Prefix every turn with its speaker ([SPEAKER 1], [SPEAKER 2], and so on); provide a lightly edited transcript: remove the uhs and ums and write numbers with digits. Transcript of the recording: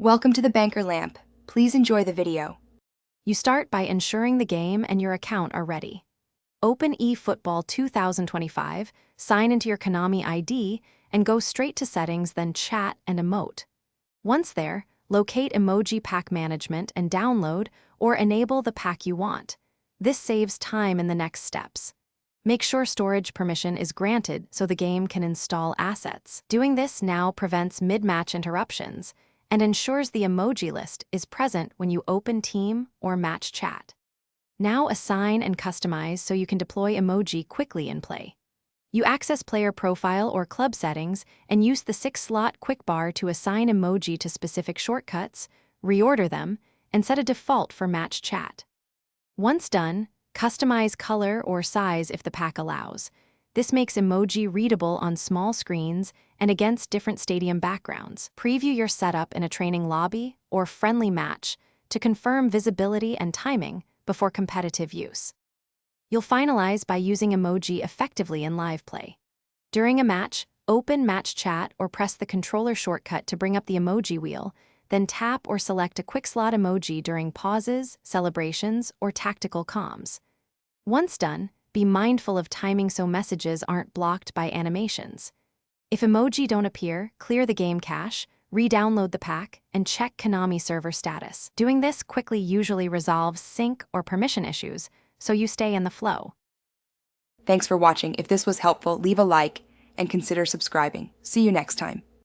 [SPEAKER 1] Welcome to the Banker Lamp. Please enjoy the video.
[SPEAKER 2] You start by ensuring the game and your account are ready. Open Efootball 2025, sign into your Konami ID, and go straight to Settings, then Chat and Emote. Once there, locate Emoji Pack Management and download or enable the pack you want. This saves time in the next steps. Make sure storage permission is granted so the game can install assets. Doing this now prevents mid-match interruptions and ensures the emoji list is present when you open team or match chat. Now assign and customize so you can deploy emoji quickly in play. You access player profile or club settings and use the 6-slot quick bar to assign emoji to specific shortcuts, reorder them, and set a default for match chat. Once done, customize color or size if the pack allows. This makes emoji readable on small screens and against different stadium backgrounds. Preview your setup in a training lobby or friendly match to confirm visibility and timing before competitive use. You'll finalize by using emoji effectively in live play. During a match, open Match Chat or press the controller shortcut to bring up the emoji wheel, then tap or select a quick slot emoji during pauses, celebrations, or tactical comms. Once done, be mindful of timing so messages aren't blocked by animations. If emoji don't appear, clear the game cache, re-download the pack, and check Konami server status. Doing this quickly usually resolves sync or permission issues, so you stay in the flow.
[SPEAKER 1] Thanks for watching. If this was helpful, leave a like and consider subscribing. See you next time.